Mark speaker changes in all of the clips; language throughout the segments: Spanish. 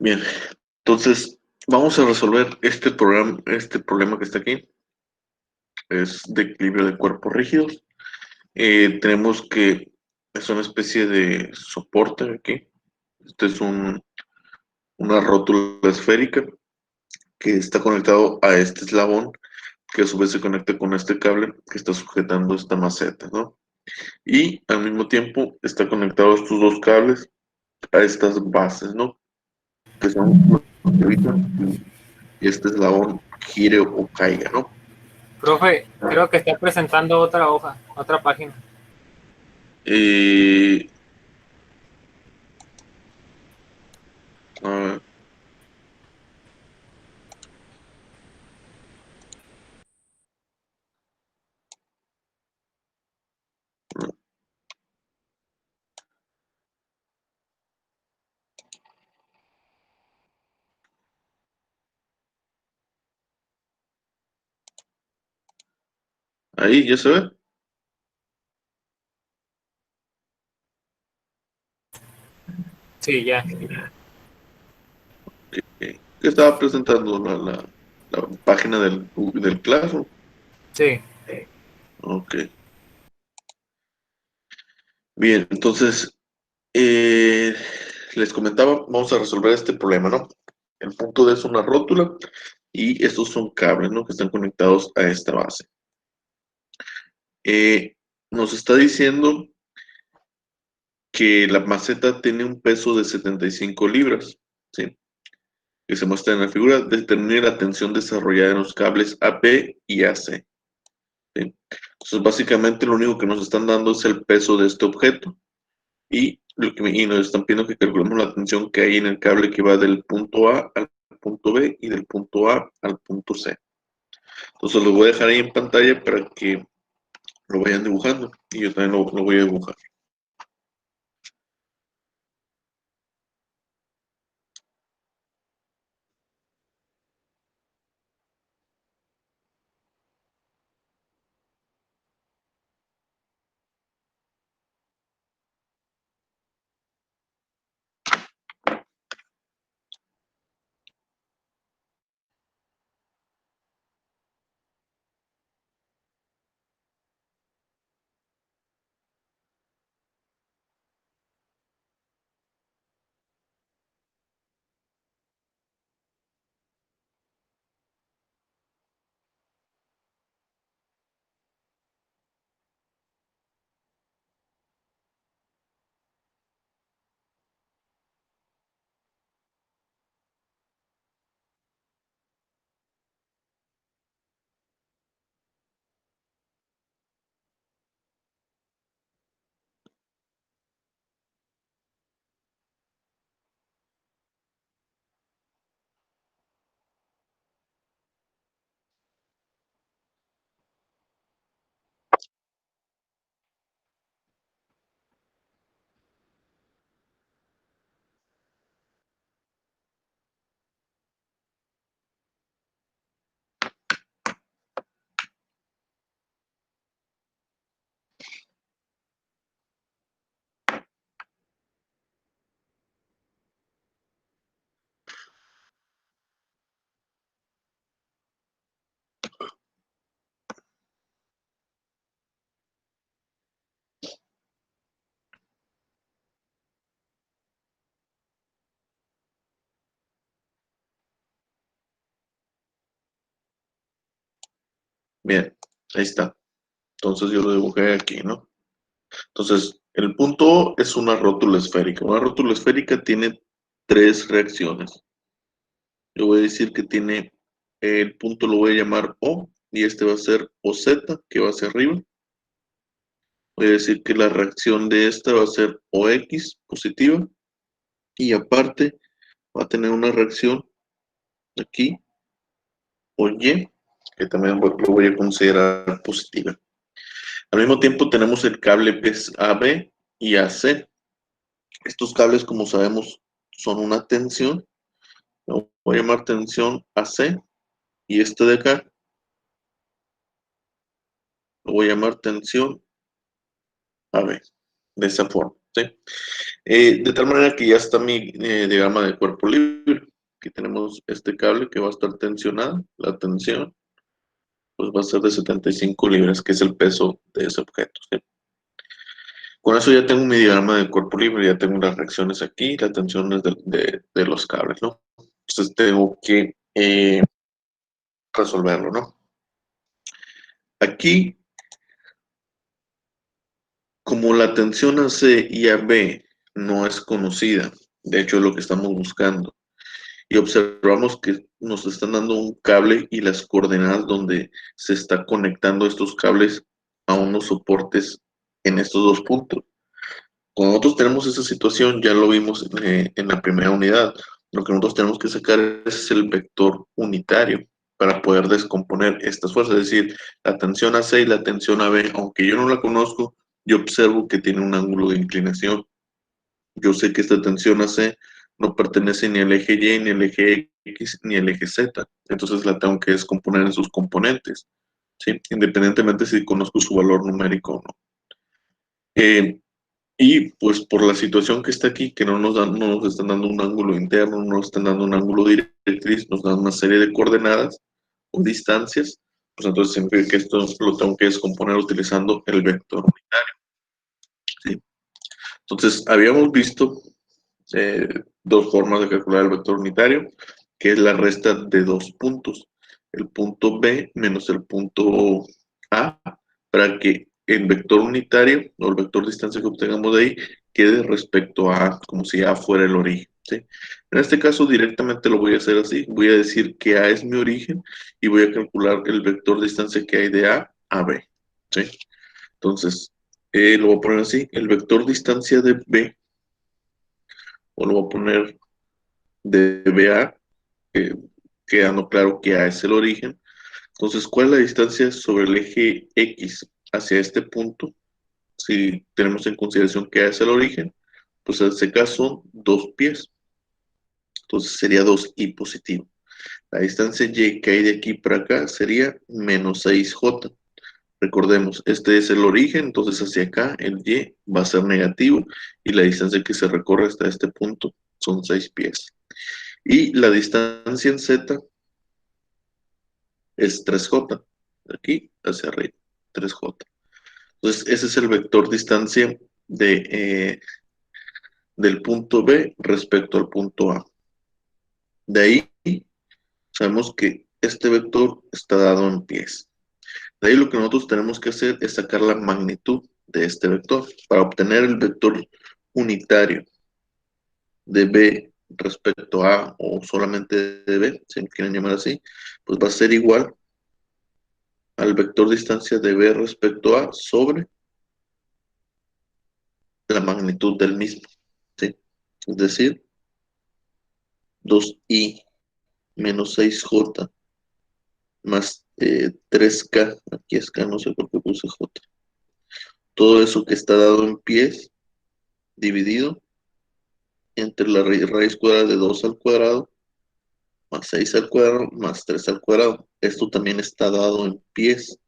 Speaker 1: Bien, entonces vamos a resolver este problema que está aquí. Es de equilibrio de cuerpos rígidos. Tenemos que es una especie de soporte aquí. Este es una rótula esférica que está conectado a este eslabón, que a su vez se conecta con este cable que está sujetando esta maceta, ¿no? Y al mismo tiempo está conectado estos dos cables a estas bases, ¿no? Que son los que evitan que este eslabón gire o caiga, ¿no?
Speaker 2: Profe, creo que está presentando otra hoja, otra página.
Speaker 1: Eh, ah, ahí, ¿ya se ve?
Speaker 2: Sí, ya.
Speaker 1: Que estaba presentando la página del Classroom.
Speaker 2: Sí.
Speaker 1: Ok. Bien, entonces, eh, les comentaba, vamos a resolver este problema, ¿no? El punto D es una rótula y estos son cables, ¿no? Que están conectados a esta base. Eh, Nos está diciendo que la maceta tiene un peso de 75 libras, ¿sí? Que se muestra en la figura. Determine la tensión desarrollada en los cables AP y AC, ¿sí? Entonces, básicamente lo único que nos están dando es el peso de este objeto y nos están pidiendo que calculemos la tensión que hay en el cable que va del punto A al punto B y del punto A al punto C. Entonces lo voy a dejar ahí en pantalla para que lo vayan dibujando y yo también lo voy a dibujar. Bien, ahí está. Entonces yo lo dibujé aquí, ¿no? Entonces, el punto O es una rótula esférica. Una rótula esférica tiene tres reacciones. Yo voy a decir que tiene, el punto lo voy a llamar O y este va a ser OZ, que va hacia arriba. Voy a decir que la reacción de esta va a ser OX positiva y aparte va a tener una reacción aquí, o Y, que también lo voy a considerar positiva. Al mismo tiempo tenemos el cable AB y AC. Estos cables, como sabemos, son una tensión. Lo voy a llamar tensión AC y este de acá lo voy a llamar tensión AB, de esa forma. ¿sí? De tal manera que ya está mi diagrama de cuerpo libre. Aquí tenemos este cable que va a estar tensionado. La tensión pues va a ser de 75 libras, que es el peso de ese objeto, ¿sí? Con eso ya tengo mi diagrama de cuerpo libre, ya tengo las reacciones aquí, las tensiones de los cables, ¿no? Entonces tengo que resolverlo, ¿no? Aquí, como la tensión AC y AB no es conocida, de hecho es lo que estamos buscando, y observamos que nos están dando un cable y las coordenadas donde se está conectando estos cables a unos soportes en estos dos puntos. Cuando nosotros tenemos esa situación, ya lo vimos en la primera unidad, lo que nosotros tenemos que sacar es el vector unitario para poder descomponer estas fuerzas, es decir, la tensión AC y la tensión AB, aunque yo no la conozco, yo observo que tiene un ángulo de inclinación. Yo sé que esta tensión AC no pertenece ni al eje Y, ni al eje X, ni al eje Z, entonces la tengo que descomponer en sus componentes, ¿sí? Independientemente si conozco su valor numérico o no. Y pues por la situación que está aquí, que no nos están dando un ángulo interno, no nos están dando un ángulo directriz, nos dan una serie de coordenadas o distancias, pues entonces significa que esto lo tengo que descomponer utilizando el vector unitario, ¿sí? Entonces habíamos visto eh, dos formas de calcular el vector unitario, que es la resta de dos puntos, el punto B menos el punto A, para que el vector unitario o el vector distancia que obtengamos de ahí quede respecto a A, como si A fuera el origen, ¿sí? En este caso directamente lo voy a hacer así, voy a decir que A es mi origen y voy a calcular el vector distancia que hay de A a B, ¿sí? Entonces, lo voy a poner así, el vector distancia de B, o lo voy a poner de BA, quedando claro que A es el origen. Entonces, ¿cuál es la distancia sobre el eje X hacia este punto? Si tenemos en consideración que A es el origen, pues en este caso son 2 pies. Entonces sería 2i positivo. La distancia Y que hay de aquí para acá sería menos 6j. Recordemos, este es el origen, entonces hacia acá el Y va a ser negativo y la distancia que se recorre hasta este punto son 6 pies. Y la distancia en Z es 3j, de aquí hacia arriba, 3j. Entonces, ese es el vector distancia del punto B respecto al punto A. De ahí sabemos que este vector está dado en pies. De ahí lo que nosotros tenemos que hacer es sacar la magnitud de este vector. Para obtener el vector unitario de B respecto a A o solamente de B, si me quieren llamar así, pues va a ser igual al vector distancia de B respecto a sobre la magnitud del mismo, ¿sí? Es decir, 2i menos 6j más 3k, aquí es k, no sé por qué puse j. Todo eso que está dado en pies, dividido entre la raíz cuadrada de 2 al cuadrado, más 6 al cuadrado, más 3 al cuadrado. Esto también está dado en pies,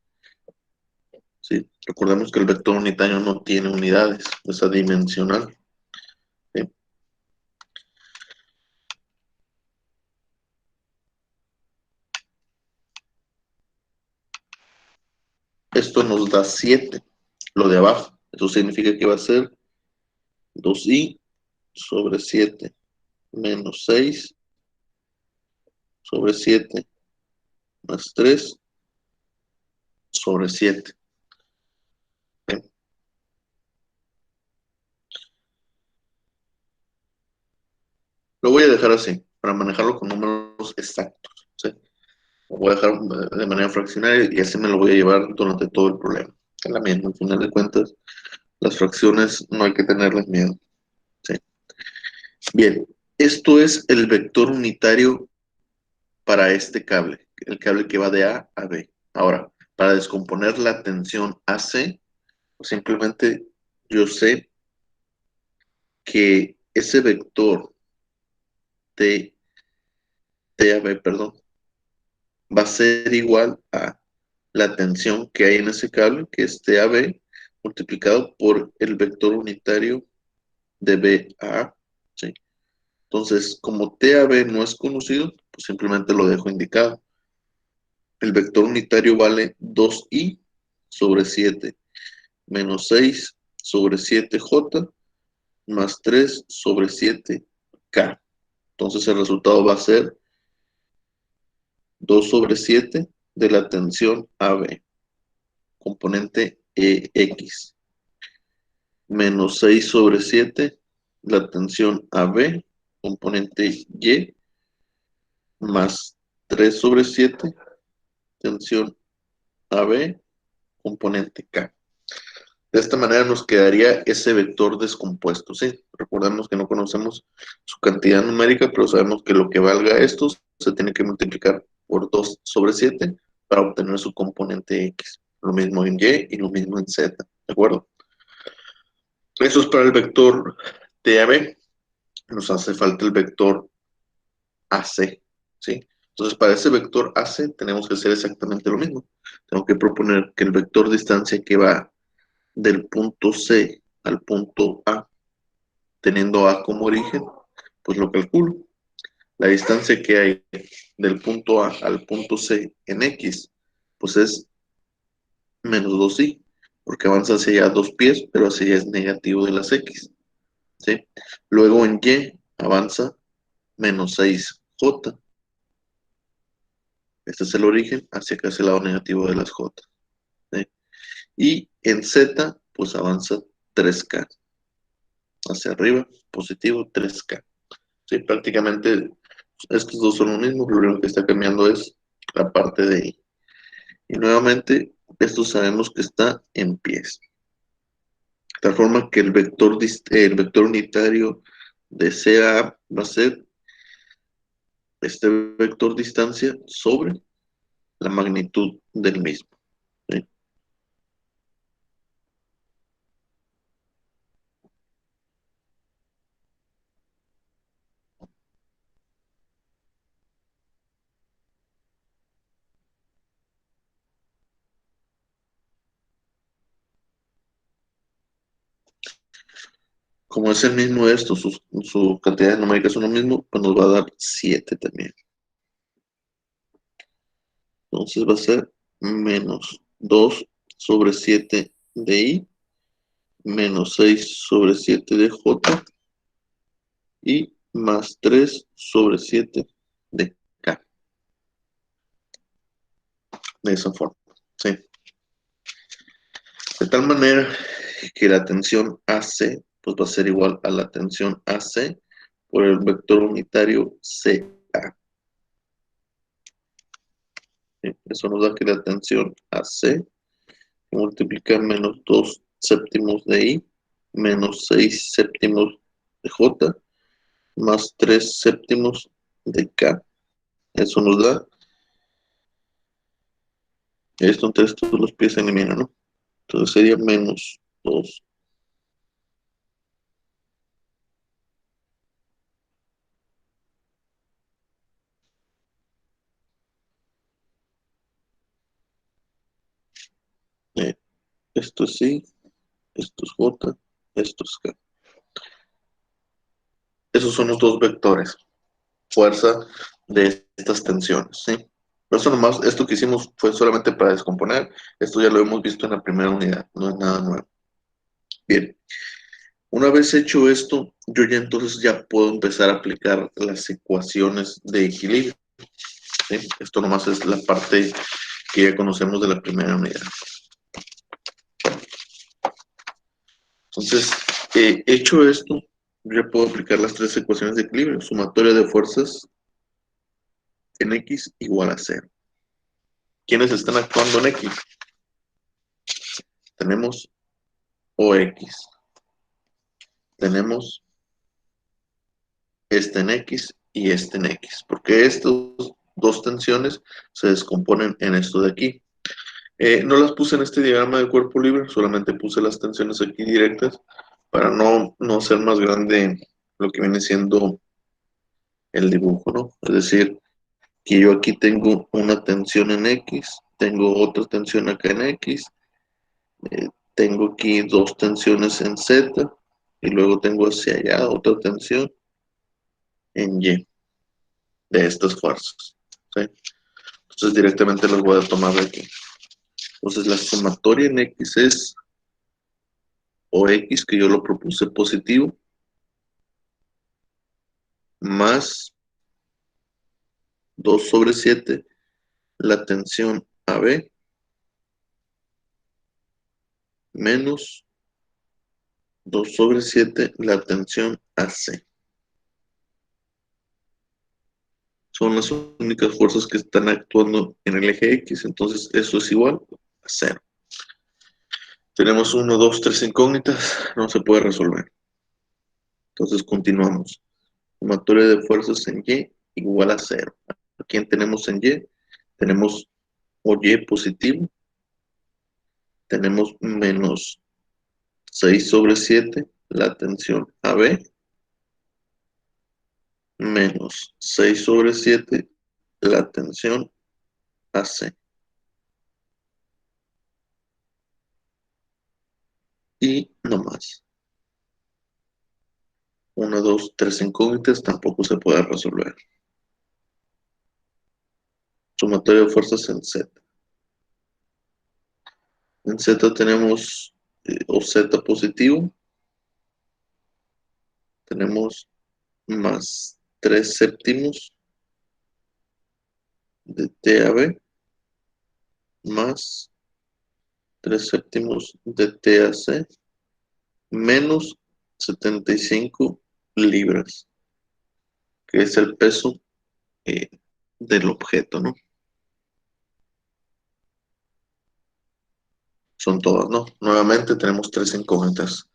Speaker 1: ¿sí? Recordemos que el vector unitario no tiene unidades, es adimensional, ¿sí? Esto nos da 7, lo de abajo. Eso significa que va a ser 2i sobre 7 menos 6 sobre 7 más 3 sobre 7. ¿Sí? Lo voy a dejar así, para manejarlo con números exactos, ¿sí? Lo voy a dejar de manera fraccionaria y así me lo voy a llevar durante todo el problema. Es la misma, al final de cuentas, las fracciones no hay que tenerles miedo, ¿sí? Bien, esto es el vector unitario para este cable, el cable que va de A a B. Ahora, para descomponer la tensión AC, pues simplemente yo sé que ese vector T, TAB, perdón, va a ser igual a la tensión que hay en ese cable, que es TAB, multiplicado por el vector unitario de B a A, ¿sí? Entonces, como T a B no es conocido, pues simplemente lo dejo indicado. El vector unitario vale 2i sobre 7 menos 6 sobre 7j más 3 sobre 7k. Entonces el resultado va a ser 2 sobre 7 de la tensión AB, componente EX, menos 6 sobre 7 la tensión AB, componente Y, más 3 sobre 7 tensión AB, componente K. De esta manera nos quedaría ese vector descompuesto, ¿sí? Recordemos que no conocemos su cantidad numérica, pero sabemos que lo que valga esto se tiene que multiplicar por 2 sobre 7 para obtener su componente X. Lo mismo en Y y lo mismo en Z, ¿de acuerdo? Eso es para el vector TAB. Nos hace falta el vector AC, ¿sí? Entonces, para ese vector AC tenemos que hacer exactamente lo mismo. Tengo que proponer que el vector distancia que va del punto C al punto A, teniendo A como origen, pues lo calculo. La distancia que hay del punto A al punto C en X, pues es menos 2i, porque avanza hacia allá 2 pies, pero hacia allá es negativo de las X, ¿sí? Luego en Y avanza menos 6j. Este es el origen, hacia acá es el lado negativo de las j, ¿sí? Y en Z, pues avanza 3k. Hacia arriba, positivo 3k. Sí, prácticamente estos dos son lo mismo, lo único que está cambiando es la parte de I. Y nuevamente, esto sabemos que está en pies. De tal forma que el vector unitario de CA va a ser este vector distancia sobre la magnitud del mismo, ¿sí? Como es el mismo esto, su cantidad numérica son lo mismo, pues nos va a dar 7 también. Entonces va a ser menos 2 sobre 7 de I, menos 6 sobre 7 de J y más 3 sobre 7 de K. De esa forma, ¿sí? De tal manera que la tensión AC pues va a ser igual a la tensión AC por el vector unitario CA. ¿Sí? Eso nos da que la tensión AC multiplica menos 2 séptimos de I, menos 6 séptimos de J, más 3 séptimos de K. Eso nos da, esto entre estos los pies se eliminan, ¿no? Entonces sería menos 2. Esto es I, esto es J, esto es K. Esos son los dos vectores, fuerza de estas tensiones, ¿sí? Por eso nomás, esto que hicimos fue solamente para descomponer. Esto ya lo hemos visto en la primera unidad, no es nada nuevo. Bien, una vez hecho esto, yo ya entonces ya puedo empezar a aplicar las ecuaciones de equilibrio, ¿sí? Esto nomás es la parte que ya conocemos de la primera unidad. Entonces, hecho esto, yo ya puedo aplicar las tres ecuaciones de equilibrio. Sumatoria de fuerzas en X igual a 0. ¿Quiénes están actuando en X? Tenemos OX. Tenemos este en X y este en X. Porque estas dos tensiones se descomponen en esto de aquí. No las puse en este diagrama de cuerpo libre, solamente puse las tensiones aquí directas para no hacer más grande lo que viene siendo el dibujo, ¿no? Es decir, que yo aquí tengo una tensión en X, tengo otra tensión acá en X, tengo aquí dos tensiones en Z, y luego tengo hacia allá otra tensión en Y de estas fuerzas, ¿sí? Entonces directamente las voy a tomar de aquí. Entonces la sumatoria en X es o X, que yo lo propuse positivo, más 2/7 la tensión AB menos 2/7 la tensión AC. Son las únicas fuerzas que están actuando en el eje X, entonces eso es igual a 0. Tenemos 1, 2, 3 incógnitas, no se puede resolver. Entonces continuamos. Sumatoria de fuerzas en Y igual a 0. ¿A quién tenemos en Y? Tenemos o Y positivo, tenemos menos 6/7 la tensión AB, menos 6/7 la tensión AC. Y no más. 1, 2, 3 incógnitas tampoco se puede resolver. Sumatoria de fuerzas en Z. En Z tenemos o Z positivo, tenemos más 3/7 de TAB más 3/7 de TAC menos 75 libras, que es el peso eh, del objeto, ¿no? Son todas, ¿no? Nuevamente tenemos 3 incógnitas.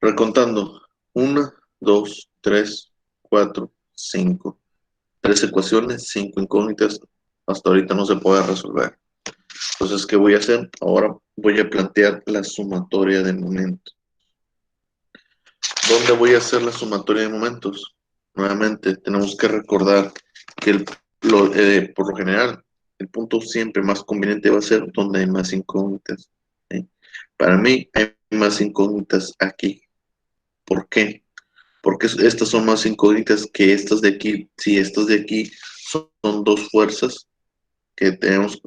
Speaker 1: Recontando, 1, 2, 3, 4, 5. 3 ecuaciones, 5 incógnitas. Hasta ahorita no se puede resolver. Entonces, ¿qué voy a hacer? Ahora voy a plantear la sumatoria de momentos. ¿Dónde voy a hacer la sumatoria de momentos? Nuevamente, tenemos que recordar que por lo general, el punto siempre más conveniente va a ser donde hay más incógnitas, ¿sí? Para mí, hay más incógnitas aquí. ¿Por qué? Porque estas son más incógnitas que estas de aquí. Si estas de aquí son dos fuerzas que vemos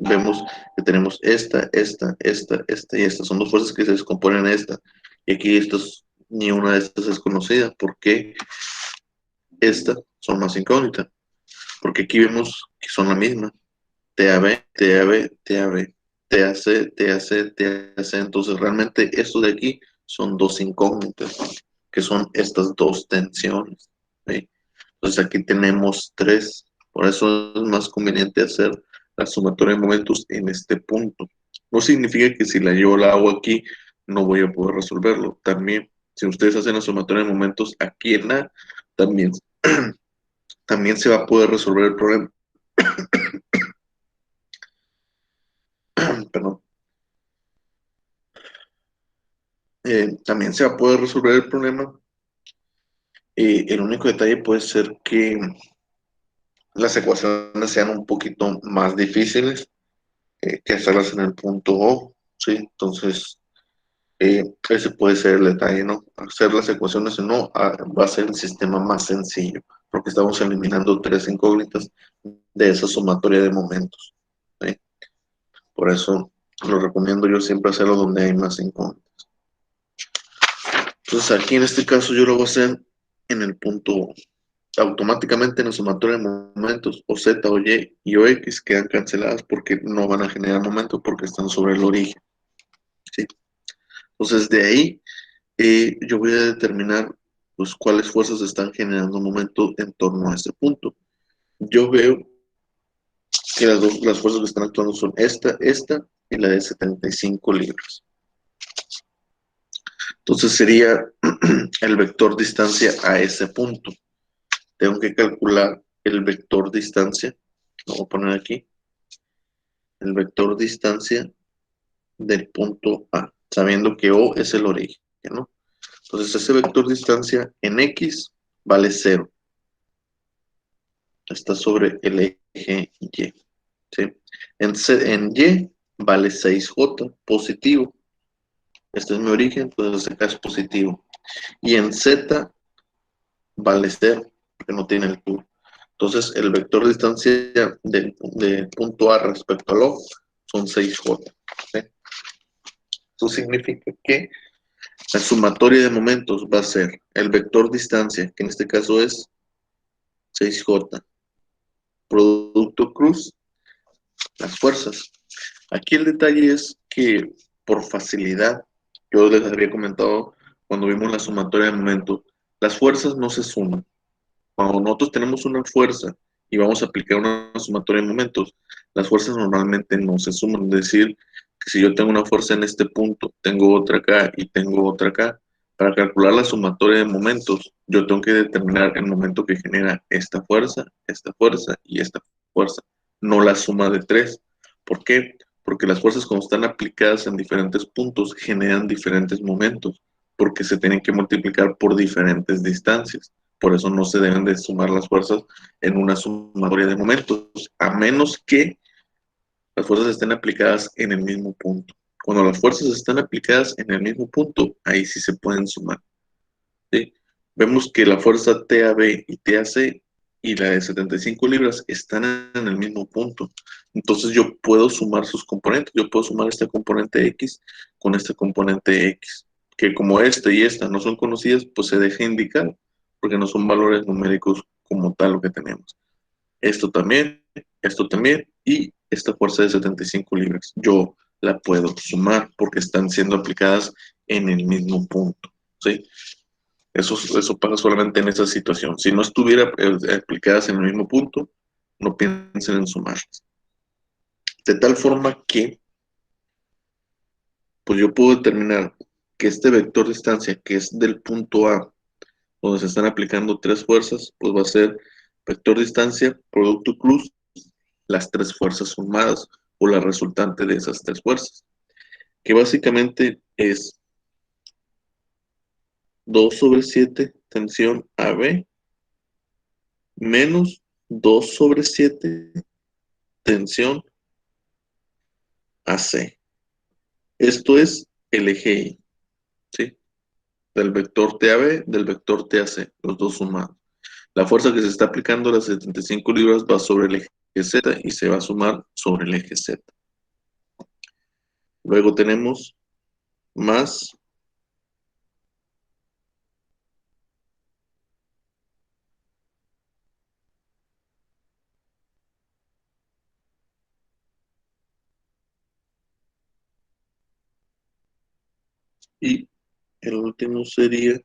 Speaker 1: que tenemos esta y esta. Son dos fuerzas que se descomponen en esta. Y aquí ni una de estas es conocida. ¿Por qué estas son más incógnitas? Porque aquí vemos que son la misma. TAB, TAB, TAB, TAC, TAC, TAC. Entonces realmente estos de aquí son dos incógnitas, que son estas dos tensiones, ¿sí? Entonces aquí tenemos 3. Por eso es más conveniente hacer la sumatoria de momentos en este punto. No significa que si la hago aquí no voy a poder resolverlo. También, si ustedes hacen la sumatoria de momentos aquí en A, también, también se va a poder resolver el problema. Perdón. También se va a poder resolver el problema. El único detalle puede ser que las ecuaciones sean un poquito más difíciles que hacerlas en el punto O, ¿sí? Entonces, ese puede ser el detalle, ¿no? Hacer las ecuaciones en O va a ser el sistema más sencillo, porque estamos eliminando 3 incógnitas de esa sumatoria de momentos, ¿sí? Por eso lo recomiendo yo siempre hacerlo donde hay más incógnitas. Entonces, aquí en este caso yo lo voy a hacer en el punto O. Automáticamente en la sumatoria de momentos o Z o Y o X quedan canceladas porque no van a generar momentos porque están sobre el origen, ¿sí? Entonces de ahí yo voy a determinar pues, cuáles fuerzas están generando momento en torno a este punto. Yo veo que las fuerzas que están actuando son esta y la de 75 libras. Entonces sería el vector distancia a ese punto. Tengo que calcular el vector distancia. Lo voy a poner aquí. El vector distancia del punto A, sabiendo que O es el origen, ¿no? Entonces ese vector distancia en X vale 0. Está sobre el eje Y, ¿sí? En Y vale 6J, positivo. Este es mi origen, entonces acá es positivo. Y en Z vale 0, porque no tiene altura. Entonces, el vector de distancia de punto A respecto al O son 6J. ¿Sí? Eso significa que la sumatoria de momentos va a ser el vector distancia, que en este caso es 6J, producto cruz, las fuerzas. Aquí el detalle es que por facilidad, yo les había comentado cuando vimos la sumatoria de momentos, las fuerzas no se suman. Cuando nosotros tenemos una fuerza y vamos a aplicar una sumatoria de momentos, las fuerzas normalmente no se suman. Es decir, que si yo tengo una fuerza en este punto, tengo otra acá y tengo otra acá, para calcular la sumatoria de momentos, yo tengo que determinar el momento que genera esta fuerza y esta fuerza, no la suma de tres. ¿Por qué? Porque las fuerzas cuando están aplicadas en diferentes puntos generan diferentes momentos, porque se tienen que multiplicar por diferentes distancias. Por eso no se deben de sumar las fuerzas en una sumatoria de momentos, a menos que las fuerzas estén aplicadas en el mismo punto. Cuando las fuerzas están aplicadas en el mismo punto, ahí sí se pueden sumar. ¿Sí? Vemos que la fuerza TAB y TAC y la de 75 libras están en el mismo punto. Entonces yo puedo sumar sus componentes. Yo puedo sumar este componente X con este componente X. Que como esta y esta no son conocidas, pues se deja indicar, porque no son valores numéricos como tal lo que tenemos. Esto también, y esta fuerza de 75 libras. Yo la puedo sumar porque están siendo aplicadas en el mismo punto. ¿Sí? Eso pasa solamente en esa situación. Si no estuviera aplicadas en el mismo punto, no piensen en sumarlas. De tal forma que, pues yo puedo determinar que este vector de distancia, que es del punto A, donde se están aplicando tres fuerzas, pues va a ser vector de distancia, producto cruz, las tres fuerzas sumadas o la resultante de esas tres fuerzas, que básicamente es 2/7 tensión AB menos 2/7 tensión AC. Esto es el eje Y, ¿sí? Del vector TAB, del vector TAC, los dos sumados. La fuerza que se está aplicando a las 75 libras va sobre el eje Z y se va a sumar sobre el eje Z. Luego tenemos más y el último sería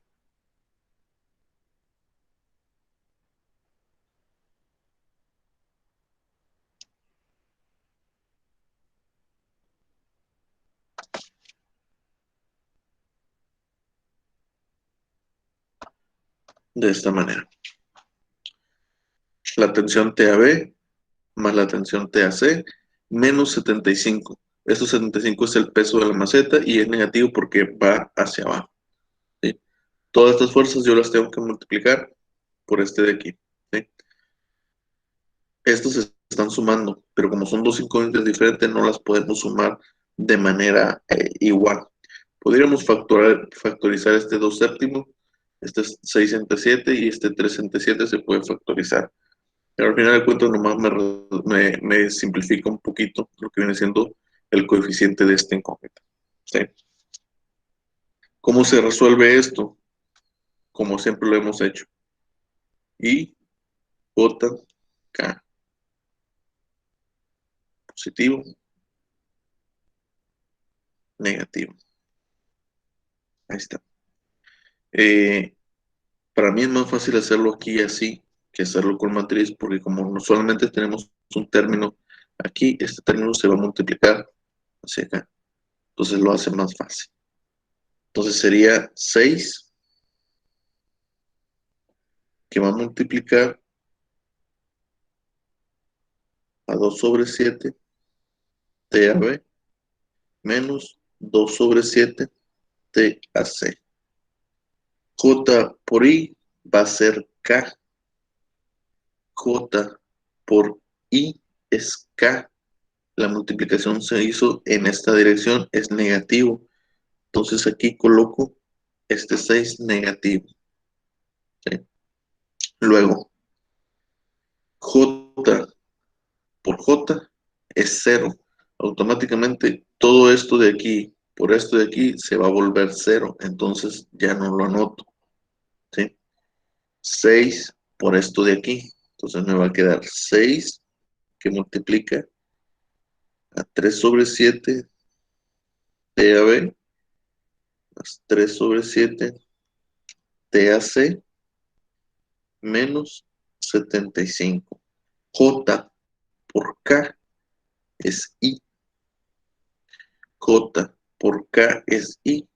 Speaker 1: de esta manera. La tensión TAB más la tensión TAC menos 75. Estos 75 es el peso de la maceta y es negativo porque va hacia abajo. ¿Sí? Todas estas fuerzas yo las tengo que multiplicar por este de aquí. ¿Sí? Estos se están sumando, pero como son dos incógnitas diferentes, no las podemos sumar de manera igual. Podríamos factorizar este 2 séptimos, este es 6 entre 7 y este 3 entre 7 se puede factorizar. Pero al final de cuentas nomás me simplifica un poquito lo que viene siendo el coeficiente de esta incógnita. ¿Sí? ¿Cómo se resuelve esto? Como siempre lo hemos hecho. I, J, K. Positivo, negativo. Ahí está. Para mí es más fácil hacerlo aquí así que hacerlo con matriz, porque como no solamente tenemos un término aquí, este término se va a multiplicar hacia acá. Entonces lo hace más fácil. Entonces sería 6 que va a multiplicar a 2/7 TAB menos 2/7 TAC. J por I va a ser K. J por I es K. La multiplicación se hizo en esta dirección, es negativo. Entonces aquí coloco este 6 negativo. ¿Sí? Luego, J por J es 0. Automáticamente todo esto de aquí por esto de aquí se va a volver 0. Entonces ya no lo anoto. ¿Sí? 6 por esto de aquí. Entonces me va a quedar 6 que multiplica a 3 sobre 7 TAB más 3 sobre 7 TAC menos 75. J por K es I. J por K es I.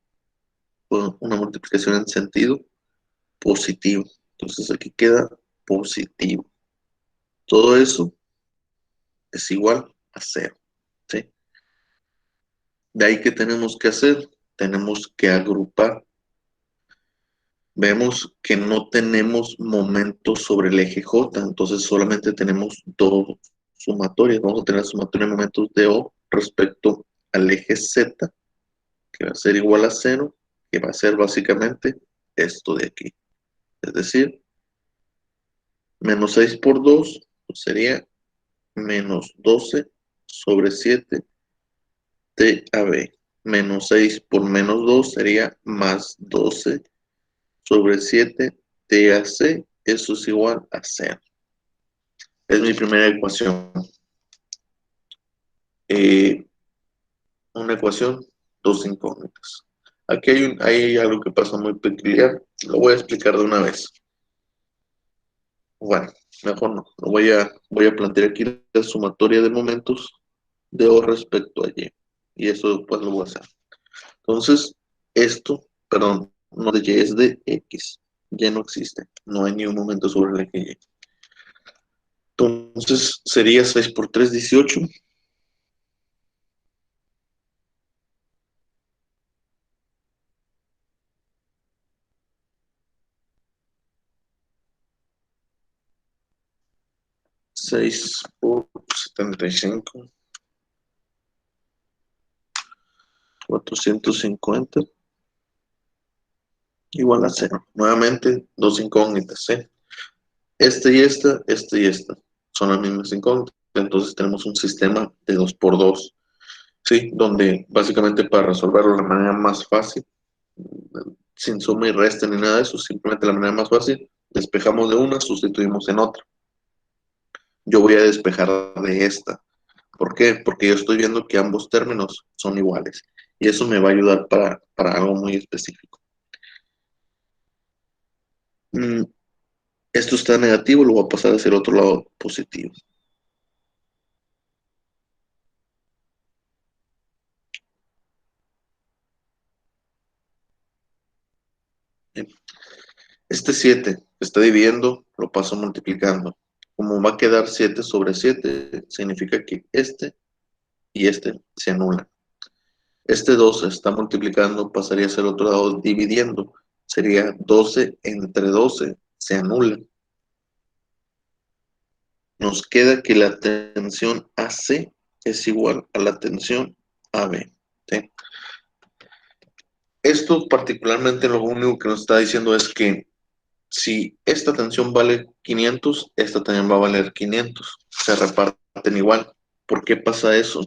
Speaker 1: Una multiplicación en sentido positivo. Entonces aquí queda positivo. Todo eso es igual a 0. ¿Sí? De ahí que tenemos que hacer, tenemos que agrupar. Vemos que no tenemos momentos sobre el eje J, entonces solamente tenemos dos sumatorias. Vamos a tener sumatoria de momentos de O respecto al eje Z, que va a ser igual a 0, que va a ser básicamente esto de aquí. Es decir, menos 6 por 2 pues sería menos 12 sobre 7 TAB. Menos 6 por menos 2 sería más 12 sobre 7 TAC. Eso es igual a 0. Es mi primera ecuación. Una ecuación, dos incógnitas. Aquí hay algo que pasa muy peculiar. Lo voy a explicar de una vez. Bueno, mejor no. Voy a plantear aquí la sumatoria de momentos de O respecto a Y. Y eso después lo voy a hacer. Entonces, esto, perdón, no de Y, es de X. Y no existe. No hay ni un momento sobre el eje Y. Entonces, sería 6 por 3, 18. 6 por 75. 450 igual a 0. Nuevamente, dos incógnitas, ¿sí? Este y esta son las mismas incógnitas. Entonces tenemos un sistema de 2 por 2, ¿sí? Donde básicamente para resolverlo de la manera más fácil, sin suma y resta ni nada de eso, simplemente la manera más fácil, despejamos de una, sustituimos en otra. Yo voy a despejar de esta. ¿Por qué? Porque yo estoy viendo que ambos términos son iguales. Y eso me va a ayudar para algo muy específico. Esto está negativo, lo voy a pasar hacia el otro lado positivo. Bien. Este 7 está dividiendo, lo paso multiplicando. Como va a quedar 7 sobre 7, significa que este y este se anulan. Este 12 está multiplicando, pasaría hacia el otro lado dividiendo. Sería 12 entre 12, se anula. Nos queda que la tensión AC es igual a la tensión AB. ¿Sí? Esto particularmente lo único que nos está diciendo es que si esta tensión vale 500, esta también va a valer 500. Se reparten igual. ¿Por qué pasa eso?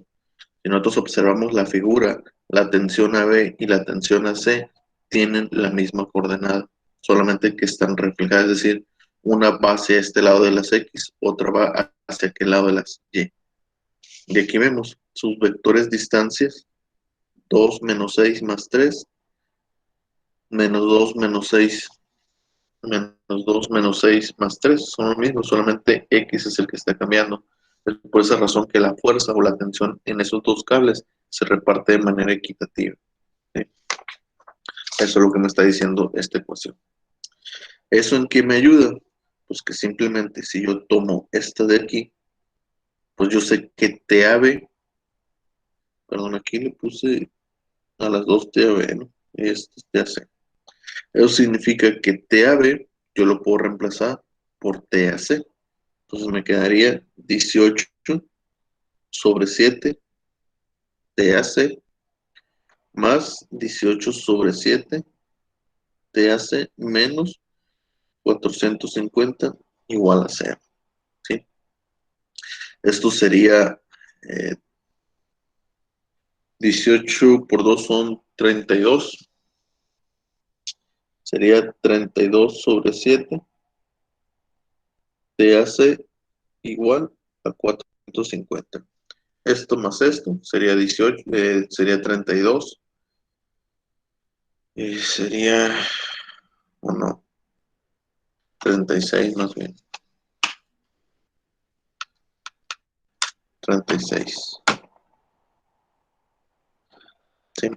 Speaker 1: Si nosotros observamos la figura, la tensión AB y la tensión AC tienen la misma coordenada, solamente que están reflejadas, es decir, una va hacia este lado de las X, otra va hacia aquel lado de las Y. Y aquí vemos sus vectores distancias, 2 menos 6 más 3, menos 2 menos 6 menos 2 menos 6 más 3 son lo mismo, solamente X es el que está cambiando. Es por esa razón que la fuerza o la tensión en esos dos cables se reparte de manera equitativa. ¿Sí? Eso es lo que me está diciendo esta ecuación. ¿Eso en qué me ayuda? Pues que simplemente si yo tomo esta de aquí, pues yo sé que TAB, perdón, aquí le puse a las dos TAB, ¿no? Y este es TAC. Eso significa que TAB yo lo puedo reemplazar por TAC. Entonces me quedaría 18 sobre 7 TAC más 18 sobre 7 TAC menos 450 igual a 0. ¿Sí? Esto sería 18 por 2 son 32. Sería 32 sobre 7. TAC igual a 450. Esto más esto sería 18, sería 32. Y sería, o no, 36 más bien. 36. ¿Sí?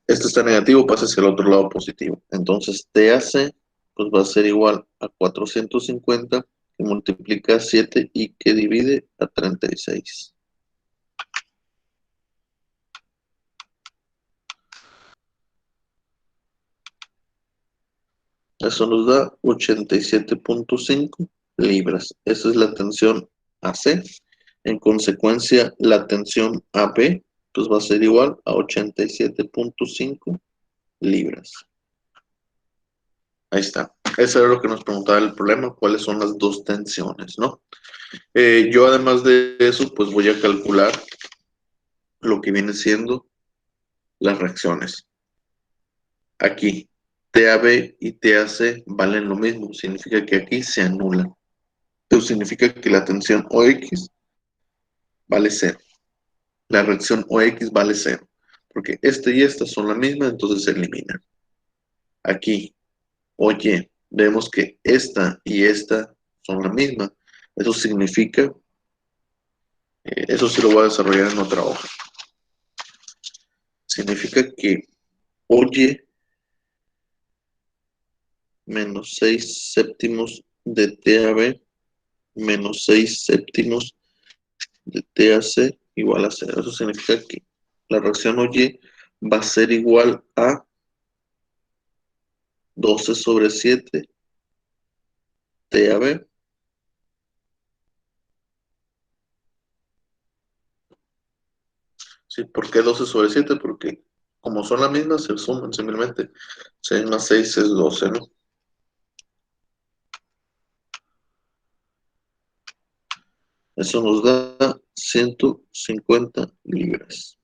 Speaker 1: Esto está negativo, pasa hacia el otro lado positivo. Entonces TAC pues va a ser igual a 450 que multiplica 7 y que divide a 36. Eso nos da 87.5 libras. Esa es la tensión AC. En consecuencia, la tensión AB pues va a ser igual a 87.5 libras. Ahí está. Eso era lo que nos preguntaba el problema, cuáles son las dos tensiones, ¿no? Yo además de eso, pues voy a calcular lo que viene siendo las reacciones. Aquí, TAB y TAC valen lo mismo, significa que aquí se anulan. Eso significa que la tensión OX vale 0. La reacción OX vale 0, porque esta y esta son la misma, entonces se eliminan. Aquí, oye, vemos que esta y esta son la misma. Eso significa, eso sí lo voy a desarrollar en otra hoja. Significa que oye menos 6 séptimos de TAB menos 6 séptimos de TAC igual a 0. Eso significa que la reacción oye va a ser igual a 12 sobre 7 TAB ¿sí? ¿Por qué 12 sobre 7? Porque como son las mismas, se suman simplemente. 6 más 6 es 12, ¿no? Eso nos da 150 libras.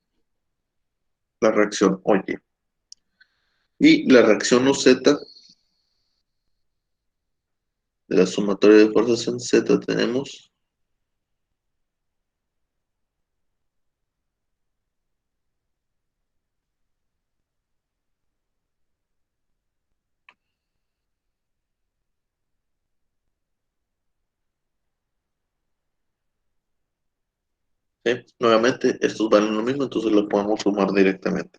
Speaker 1: La reacción oye. Y la reacción OZ de la sumatoria de fuerzas en Z tenemos ¿sí? Nuevamente, estos valen lo mismo, entonces lo podemos sumar directamente.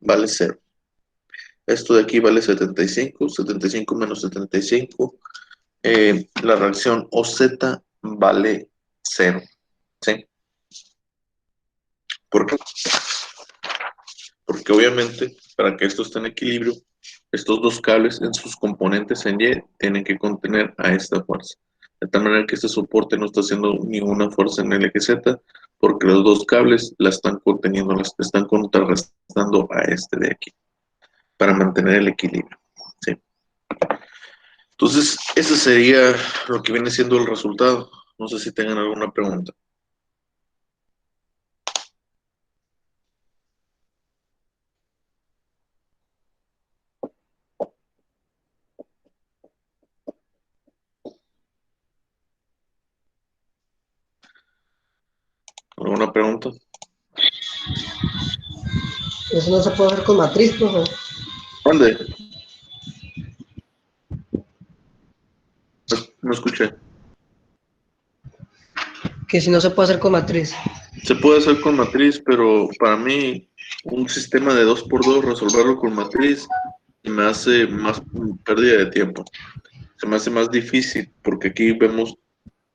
Speaker 1: Vale 0. Esto de aquí vale 75, 75 menos 75. La reacción OZ vale 0. ¿Sí? ¿Por qué? Porque obviamente, para que esto esté en equilibrio, estos dos cables en sus componentes en Y tienen que contener a esta fuerza. De tal manera que este soporte no está haciendo ninguna fuerza en el eje Z, porque los dos cables la están conteniendo, las están contrarrestando a este de aquí, para mantener el equilibrio. ¿Sí? Entonces, ese sería lo que viene siendo el resultado. No sé si tengan alguna pregunta. ¿Alguna pregunta?
Speaker 3: Eso no se puede hacer con matriz, profe.
Speaker 1: ¿Dónde? No escuché.
Speaker 3: Que si no se puede hacer con matriz.
Speaker 1: Se puede hacer con matriz, pero para mí un sistema de 2x2, resolverlo con matriz, me hace más pérdida de tiempo. Se me hace más difícil porque aquí vemos,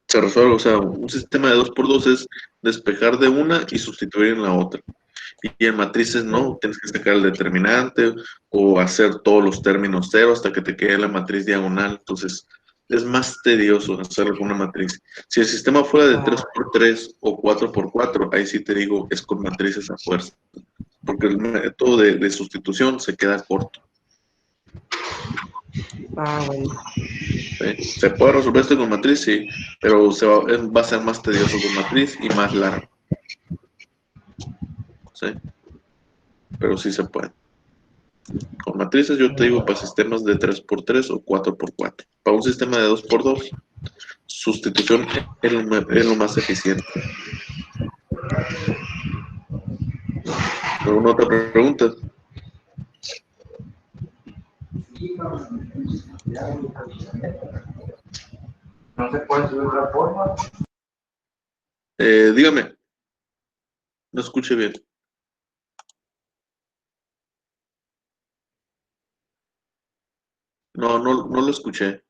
Speaker 1: se resuelve, o sea, un sistema de 2x2 es despejar de una y sustituir en la otra. Y en matrices no, tienes que sacar el determinante o hacer todos los términos cero hasta que te quede la matriz diagonal. Entonces, es más tedioso hacerlo con una matriz. Si el sistema fuera de 3x3 o 4x4, ahí sí te digo, es con matrices a fuerza. Porque el método de sustitución se queda corto.
Speaker 3: Bueno.
Speaker 1: ¿Sí? ¿Se puede resolver esto con matriz? Sí, pero va a ser más tedioso con matriz y más largo. ¿Sí? Pero sí se puede. Con matrices yo te digo para sistemas de 3x3 o 4x4. Para un sistema de 2x2, sustitución es lo más eficiente. ¿Alguna otra pregunta?
Speaker 4: ¿No se puede subir otra forma?
Speaker 1: Dígame. No escuché bien. No lo escuché.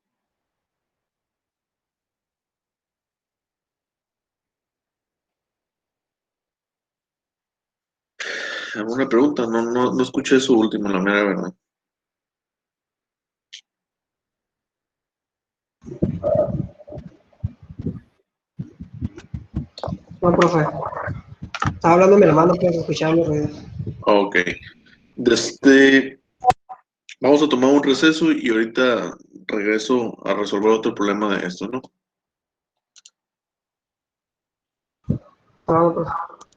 Speaker 1: ¿Alguna pregunta? No escuché su último, la mera verdad.
Speaker 3: No, profe. Estaba hablando mi hermano, pero escuchaba los ruidos.
Speaker 1: Ok. Vamos a tomar un receso y ahorita regreso a resolver otro problema de esto, ¿no?
Speaker 3: Vamos, profe.